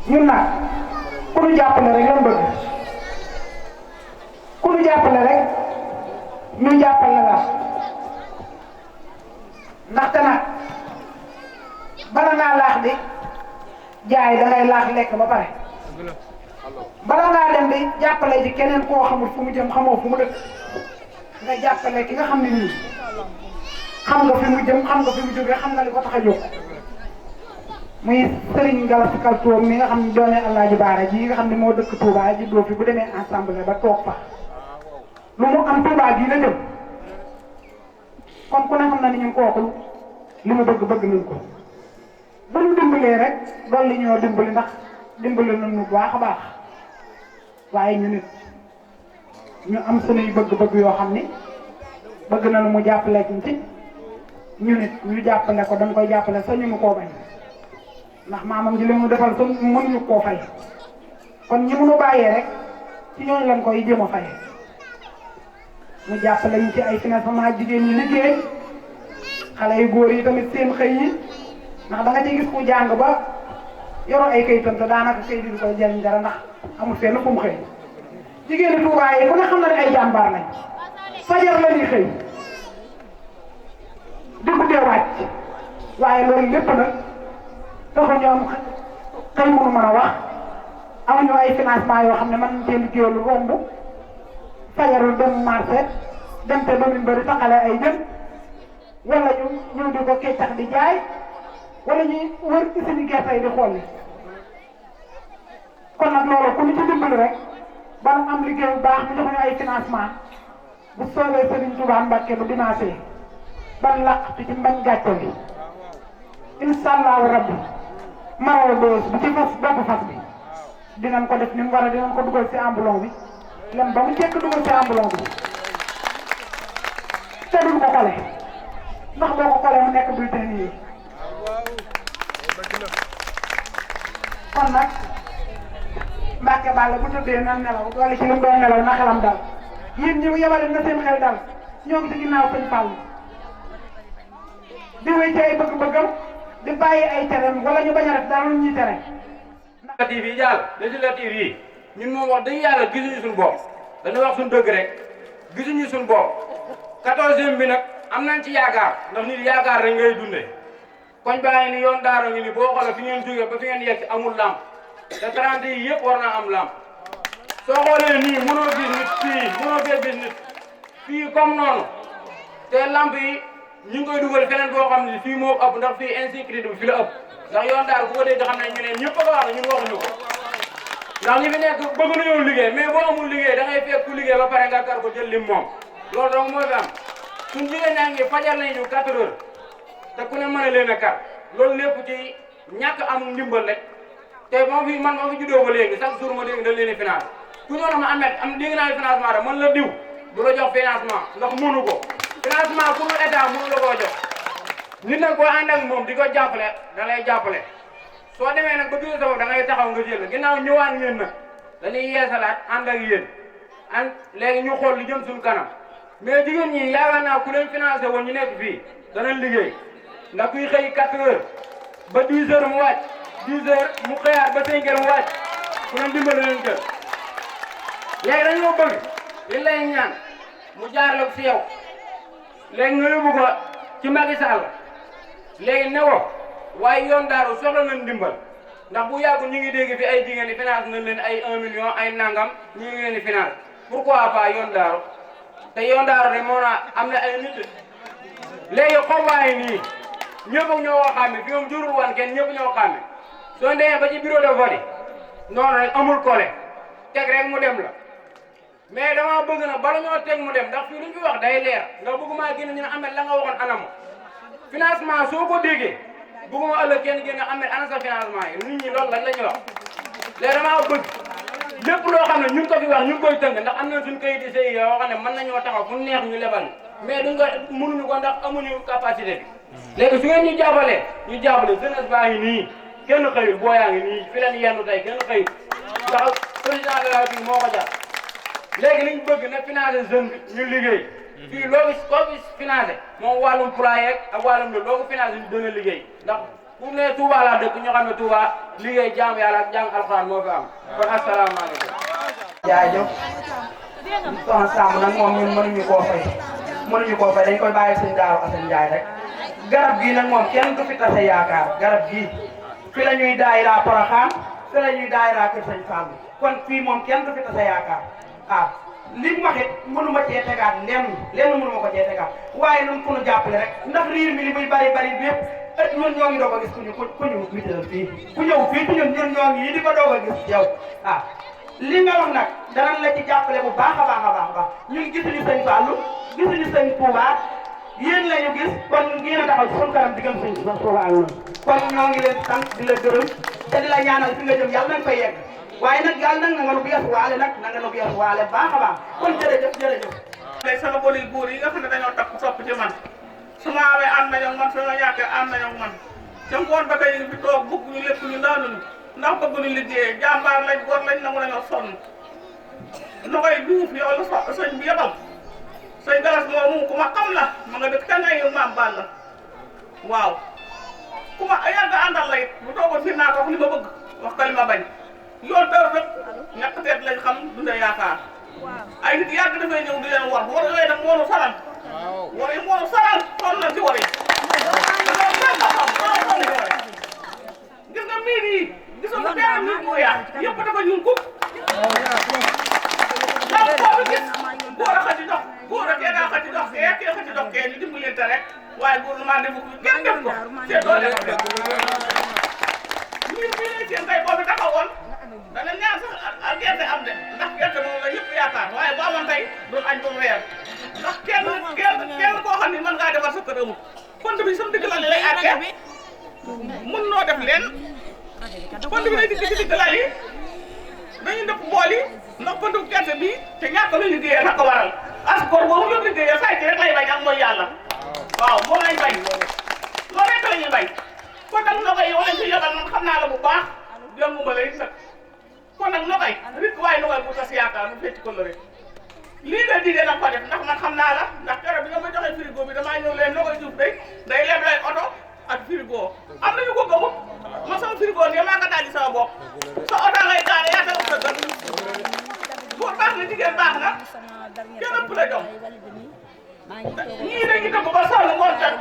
ñun nag ku ñu jàppale rek lan bëgg ku ñu jàppale rek ñu jàppale la ndaxte nag bala ngaa laax di jaay da ngay laax lekk ba pare bala ngaa dem di jàppale ji keneen koo xamul fu mu jëm xamoo fu mu dëkk nga jàppale ki nga xam ne nii xam nga fi mu jëm xam nga fi mu jógee xam nga li ko tax a jóg muy Serigne Gallas Kaltoum mi nga xam ne doone Alaaji Baara ji nga xam ne moo dëkk Touba ji doo fi bu demee ensemble ba toog fa lu mu am Touba bii la jëm kon ku ne xam na ni ñun kooku li mu bëgg nañ ko bu ñu dimbalee rek dolli ñoo dimbali ndax dimbali nañu bu baax a baax waaye ñu nit ñu am sunuy bëgg-bëgg yoo xam ni bëgg nañu mu jàppale ñu ci ñu nit ñu jàppale ko dañ koy jàppale sax ñu mu koo bañ ndax maamam ji li mu defal sa mënuñu koo fay kon ñi mënu bàyyee rek ci ñooñu lañ koy jéem a fay mu jàppale ñu ci ay financement jigéen ñi liggéey xale yu góor yi tamit seen xëy yi ndax da nga ci gis ku jàng ba yoroo ay kayitam te daanaka kayit yi du koy jëriñ dara ndax amul fenn fu mu xëy jigéen ñi Tuubaa yi ku ne xam na ne ay jàmbaar lañ fajar la ñuy xëy di guddee wàcc waaye loolu lépp nag taxu ñoom xëy mënu mën a wax amuñu ay financement yoo xam ne mën nañ cee liggéeyal lu romb fajarul dem marché dem te domin bari taxale ay jën wala ñu ñëw di ko keccax di jaay wala ñuy wër ci suñu gerte yi di xool yi kon nag loolu ku ñu ci dimbali rek ba mu am liggéey bu baax ñu jox ñu ay financement bu soobee Serigne Touba Mbacké bu dimanche ban làq ci mbañ gàcce bi incha allahu rabbi maroo doos bu ci fas bopp fas bi dinañ ko def ni mu war a dinañ ko dugal ci ambulon bi lem ba mu jekk dugal ci ambulon bi te duñ ko xole ndax boo ko xoolee mu nekk bulletin yi kon nag Mbacke Balla bu tëddee na nelaw wala ci li mu doon nelaw na xelam dal yéen ñi yebale na seen xel dal ñoo ngi ci ginnaaw sëñ Fall di wéy ci ay bëgg-bëggam di bàyyi ay tereem wala ñu bañ a def dara lu ñuy tere. législative yi jàll législative yi ñun moom wax dëgg yàlla gisuñu suñu bopp dañuy wax suñu dëgg rek gisuñu suñu bopp 14e bi nag am nañ ci yaakaar ndax nit yaakaar rek ngay dundee koñ baa ngi ni yoon daara ngi ni boo xoolee fi ngeen jógee ba fi ngeen yegg amul lamp te 30 yi yëpp war naa am lamp soo xoolee nii mënoo gis nit fii mënoo fee gis nit fii comme noonu te lamp yi ñu ngi koy dugal feneen boo xam ne fii moo ëpp ndax fii insécurité bi fi la ëpp ndax yoon daara ku ko dégg xam ne ñu ne ñëpp a ko wax ñun waxuñu ko ndax ñi fi nekk bëgg nañoo liggéey mais boo amul liggéey da ngay fekk ku liggéey ba pare nga kar ko jël lim moom loolu donc moo fi am suñ jigéen ñaa ngi fajar nañu 4 heures te ku ne mën a leen a kar loolu lépp ci ñàkk am ndimbal rek te moo fi man moo fi juddoo ba léegi chaque jour ma dégg dañ leen di finance ku ñëw na ma amet am dégg naa financement rek mën la diw du la jox financement ndax mënu ko financement pour état mënu la koo jox nit nag boo ànd ak moom di ko jàppale da lay jàppale soo demee nag ba gis sa bopp da ngay taxaw nga jël ginnaaw ñëwaat ngeen nag dañuy yeesalaat ànd ak yéen an léegi ñu xool li jëm suñu kanam mais jigéen ñi yaakaar naa ku leen financé woon ñu nekk fii danañ liggéey ndax kuy xëy 4 heures ba 10 heures mu wàcc 10 heures mu xëyaat ba 5 heures mu wàcc ku leen dimbali leen kër léegi dañoo bëgg li lay ñaan mu jaarale ko si yow léegi nga yóbbu ko ci Macky Sall léegi ne ko waaye yoon daaru soxla nañ ndimbal ndax bu yàggu ñu ngi dégg fi ay jigéen di finance nañ leen ay 1 million ay nangam ñu ngi leen di finance pourquoi pas yoon daaru te yoon daaru rek moo naa am na ay nit léegi xombaay nii ñëpp ñoo ko xàmme fi moom jurul wan kenn ñëpp ñoo xàmme soo demee ba ci bureau de vote noonu rek amul kole teg rek mu dem la mais dama bëgg na bala ñoo teg mu dem ndax fii lu ñu fi wax day leer ndax bëgguma génn ñu ne Ameth la nga waxoon anam financement soo ko déggee bëgguma ëllëg kenn génn Ameth ana sa financement yi nit ñi loolu lañ la ñuy wax léegi dama bëgg lépp loo xam ne ñu ngi ko fi wax ñu ngi koy tënk ndax am na suñu kayit yi sëy yoo xam ne mën nañoo taxaw fu neex ñu lebal mais duñ ko mënuñu ko ndax amuñu capacité bi léegi su ngeen ñu jàppalee ñu jàppale jeunesse baa ngi nii kenn xëyul booyaa ngi nii fi leen yendu tey kenn xëyul ndax président de la République moo ko jàpp léegi liñ bëgg na financé jeune bi ñu liggéey fii loo koo fi financé moom wàllum ployé ak wàllum loo ko financé ñu doon liggéey ndax bu mu nee Touba laa dëkk ñu xam ne Touba liggéey jaamu yàlla ak jàng alxuraan moo fi am kon asalaamaaleykum. jaajëf soxna Samb nag moom ñun mënuñu koo fay dañ koy bàyyi sëñ Daaru Asan Njaay rek garab gii nag moom kenn du fi tase yaakaar garab gii fi la ñuy daayira Porokhane fi la ñuy daayira Kër Sëñ Fall kon fii moom kenn du fi tase yaakaar waaw li mu wax it mënuma cee tegaat lenn mënuma ko cee tegaat waaye nun ku ñu jàppale rek ndax riir mi li muy bari lépp ët ñun ñoo ngi doog a gis ku ñu wital fii ku ñëw fii ku ñun ñoo ngi yi di ko doog a gis yow waaw li nga wax nag danañ la ci jàppale bu baax a baax ñun gisuñu sëñ Fallou gisuñu sëñ Touba yéen lañu gis kon ngeen a taxaw ci suñu kanam diggam sëñ Touba ak noonu kon ñoo ngi leen sant di la gërëm te di la ñaanal fi nga jëm yàlla nañ fay yegg waaye nag yàlla nag na nga nu geesuwaale na nga nu geesuwaale baax a baax kon jërëjëf. tey sama boli góor yi nga xam ne dañoo takk topp ci man su ma amee am nañoo man su ma ñàkkee am nañoo man ca ngoon ba tey fi toog bëgg ñu lépp ñu naanuñu ndax bëgg ñu liggéeyee jàmbaar lañ góor lañ nangu nañoo sonn nu koy duuf yow la sëñ bi yebal sëñ Galas moomu ku ma xam la ma nga dëkk ca ngay maam Ball la waaw ku ma yàgg àndal la it bu toogoon fii naa ko wax li ma bëgg wax ko li ma bañ yoon dër rek ñàkk teet lañ xam dundee yaakaar ay nit yàgg dafay ñëw di leen war yooyu nag moonu saral war yi moonu saral toll nañ ci war yi gis nga miir yi gisoon nga benn nit bu yàq yëpp dafa ñuul kuk ndax boobu gis góor a xati dox góor a kee daa xati dox kee xati dox kee ñu dimbalante rek waaye gouvernement defu kenn def ko c'est doole ko def miir bii lay seen tey boobu taxawoon dana ñaan sax ak gerte am de ndax gerte moom la ñëpp yaakaar waaye bu amoon tey doon añ ba mu reer ndax kenn koo xam ni mën ngaa defar sa kër amul compte bi sama digg lal lay àggee mën noo def leen compte bi lay digg ci digg lal yi dañu dëpp bool yi ndax compte bu gerte bi te ñàkk lu liggéeyee nag ko waral as góor boobu ñu liggéeyee say ci rek lay bañ ak mooy yàlla waaw moom lañ bañ loolu rek la ñuy bañ kon nag noo koy yow lañ fi yebal man xam naa la bu baax jànguma lay nag kon nag noo koy rik waaye noo koy bu tas yaakaar mu fecc ko la rek lii nga digee nag ko def ndax man xam naa la ndax keroog bi nga ma joxee frigo bi damaa ñëw leen noo koy juuf day leb lay oto ak frigo am nañu ko gëmut ma sama frigo nii maa ko daal di sama bopp sa oto ngay gaare yaa sa ëpp sa gën góor baax na jigéen baax na kenn ëpp la jom ñii dañuy tëbb ba sonn ngoon jot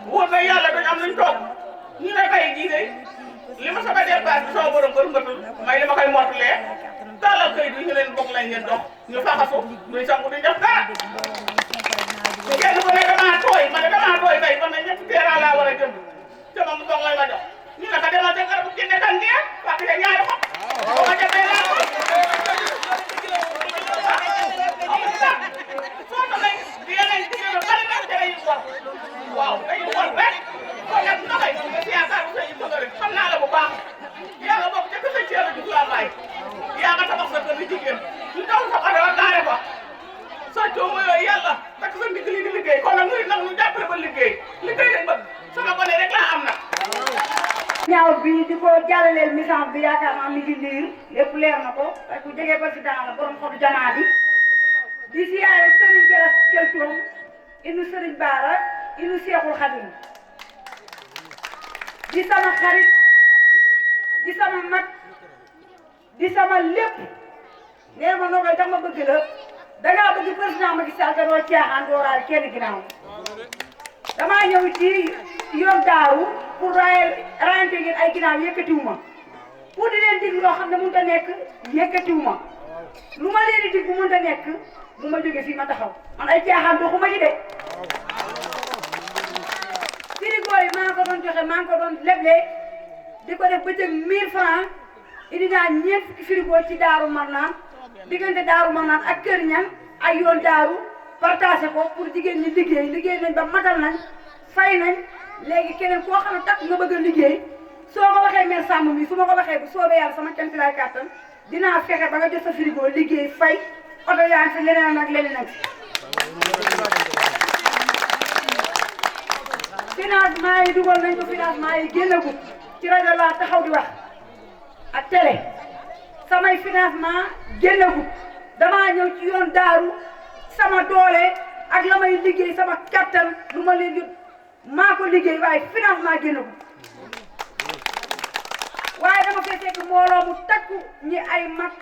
wóor na yàlla dañu am nañ toog ñi ne kay jii de li ma sama dépasse bi sama borom kër mbatul may li ma koy motulee taalal kay du ñu leen bokk lañ leen dox ñu faxasu duñ sangu duñ def dara kenn ku ne damaa tooy ma ne damaa tooy tey man na ñetti teeraa laa war a jënd te moom bokk lañ ma jox ñu ne ko demal ca garabu jënde kan ngeen wax te ñaari xob boo ma jëfee laa ko soo ko lay di yeneen jigéen bari na te dañuy war waaw dañuy war rek kon nag ndoxay si yaakaar bu ñu bëgg rek xam naa la bu baax yaa nga bokk ca kër sa ceeb a jug laa bàyyi yaa nga tabax sa kër di jigéen ñu daw sa oto gaare ko sa coomo yooyu yàlla takk sa ndigg li di liggéey kon nag nuy nag ñu jàppale ba liggéey lañ bëgg sama gone rek laa am nag ñaaw bi di ko jàllaleel message bi yaakaar naa mi ngi liir lépp leer na ko parce que jege président la borom xobu jamaa bi di siyaare Serigne Jalas Keltoom inu Serigne Baara inu Seexul Xadim di sama xarit di sama mag di sama lépp nee ma noo koy tax ma bëgg la dangaa bëgg président Macky Sall te doo caaxaan doo raal kenn ginnaaw damaa ñëw ci yoon daaru pour rayante ngeen ay ginnaaw yëkkatiwuma pour di leen dig loo xam ne mënut a nekk yëkkatiwuma lu ma leen di dig bu mënut a nekk bu ma jógee fii ma taxaw man ay caaxaan doxuma ci de frigo yi maa ngi ko doon joxe maa ngi ko doon leble di ko def bëccëg 1000 francs indi naa ñeent fukki frigo ci Daaru Marnaan diggante Daaru Marnaan ak Kër Ñang ak yoon daaru partagé ko pour jigéen ñi liggéey nañ ba matal nañ fay nañ léegi keneen koo xam ne takk nga bëgg a liggéey soo ko waxee mère Samb mi su ma ko waxee bu soobee yàlla sama kéemtalaay kàttan dinaa fexe ba nga jot sa frigo liggéey fay oto yaa ngi fi leneen ak leneen ak financement yi dugal nañ ko financement yi génnagul ci rajo laa taxaw di wax ak télé samay financement génnagul damaa ñëw ci yoon daaru sama doole ak la may liggéey sama kattan lu ma leen yóbbu maa ko liggéey waaye financement génnagul waaye dama fee fekk mbooloo mu takku ñi ay mag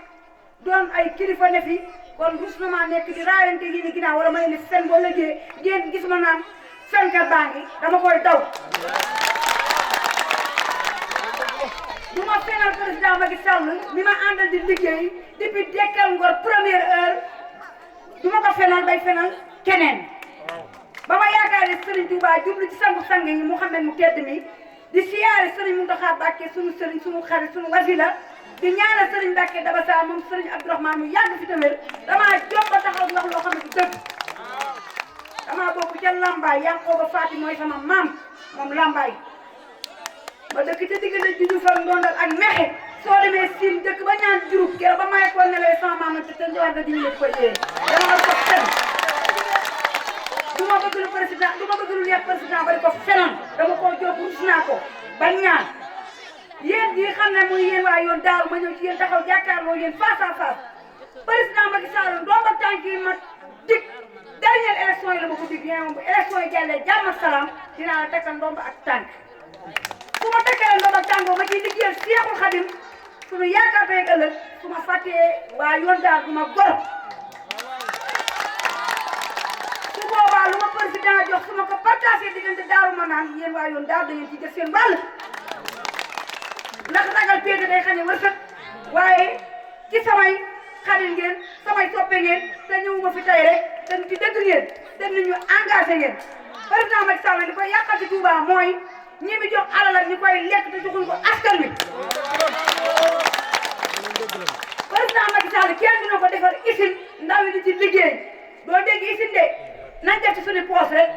doon ay kilifa ne fi kon rus na maa nekk di raayante yi ni ginnaaw wala ma leen di fen boo lëggee ngeen gis ma naan fenkat baa ngi dama koy daw. du ma fenal président Macky Sall mi ma àndal di liggéey depuis Dekkal Ngor première heure du ma ko fenal bay fenal keneen ba ma yaakaaree Serigne Touba jublu ci sangu-sang yi Mouhamed mu tedd mi di siyaare Serigne Mountakha Mbacké sunu Serigne sunu xarit sunu wasila di ñaanal Serigne Mbacké Dabassa moom Serigne Abdourahmane mu yàgg fi tamit damaa jom ba taxaw di wax loo xam ne du dëgg damaa bokk ca Lambaay Yankooba Faati mooy sama maam moom Lambaay ma dëkk ca diggante Juju fa Ndondal ak Mexe soo demee Siin dëkk ba ñaan jurub keroog ba may ko nelawee sama maam te war nga di ñu ko yee dama ko fen du ma bëgg lu président du ma bëgg lu neex président bari ko fenoon dama koo jóg rus naa ko ba ñaan yéen ñi xam ne muy yéen waa yoon daaru ma ñëw ci yéen taxaw jàkkaarloo yéen face à face président Macky Sall ndomba tànk yi ma dig dernière élection yi la ma ko dig yéen bu élection yi jàllee jàmm ak salaam dinaa la takkal ndomba ak tànk su ma takkalee ndomba ak tànk ma ciy liggéeyal Seexul Xadim suñu yaakaar tey ëllëg su ma fàttee waa yoon daar du ma gor su boobaa lu ma président jox su ma ko partagé diggante daaru ma naan yéen waa yoon daar da ngeen ci jël seen wàll ndax ragal péete day xañe wërsëg waaye ci samay xarit ngeen samay soppe ngeen te ñëwuma fi tey rek te ci dëgg ngeen te nit ñu engagé ngeen président Macky Sall li koy yàqal ci Touba mooy ñi mi jox alal ak ñi koy lekk te joxuñ ko askan wi président Macky Sall kenn dina ko defar usine ndaw yi di ci liggéey doo dégg usine de nañ def ci suñu poos rek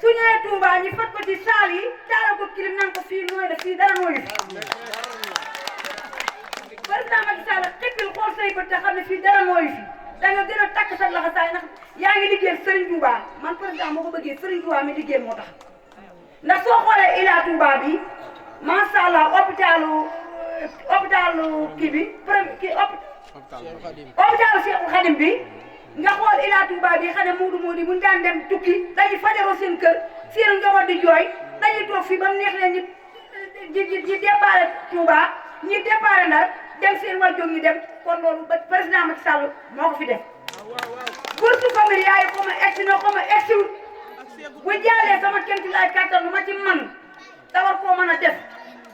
su ñëwee Touba ñi fat ko ci saal yi taala ko kilim naan ko fii nooy def fii dara nooyu président Macky Sall xippil xool say bët te xam ne fii dara nooyu fi da nga gën a takk sa laxasaay ndax yaa ngi liggéey Serigne Touba man président moo ko bëggee Serigne Touba mi liggéey moo tax ndax soo xoolee Ila Touba bi macha allah hôpitalu kii bi hôpitalu Cheikhul Khadim bi nga xool Ila Touba bi xam ne Moodu buñ daan dem tukki dañuy fajaroo seen kër seen njaboot di jooy dañuy toog fii ba mu neex leen ñi déparé Touba ñi déparé Ndar dem seen wàllu ñu dem kon loolu ba président Macky Sall moo ko fi def. bourse familiale yi xaw ma egsi na xaw ma egsiwul bu jaalee sama kéem ci laay kàttan lu ma ci man dawar koo mën a def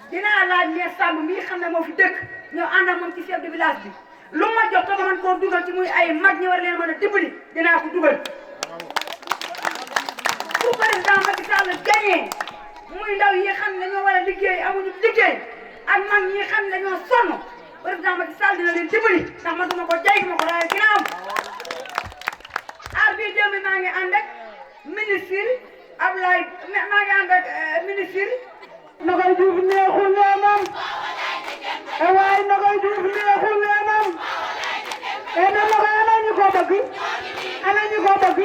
dinaa laaj mais Samb mii xam ne moo fi dëkk ñoo ànd ak moom ci chef de village bi lu ma jox te ma mën koo dugal ci muy ay mag ñi war leen mën a dimbali dinaa ko dugal. su président Macky Sall gagné muy ndaw yi xam ne dañoo war a liggéey amuñu liggéey ak mag ñi xam ne dañoo sonn président Macky Sall dina leen dimbali ndax man duma ko jaay duma ko raay ginnaaw aar bii démb maa ngi ànd ak ministre Ablaye maa ngi ànd ak ministre Nogay Diouf neexul leenam waaye Nogay Diouf neexul leenam na Nogay ana ñu ko bëgg ana ñu ko bëgg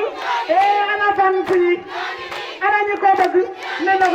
ana fan fii ana ñu ko bëgg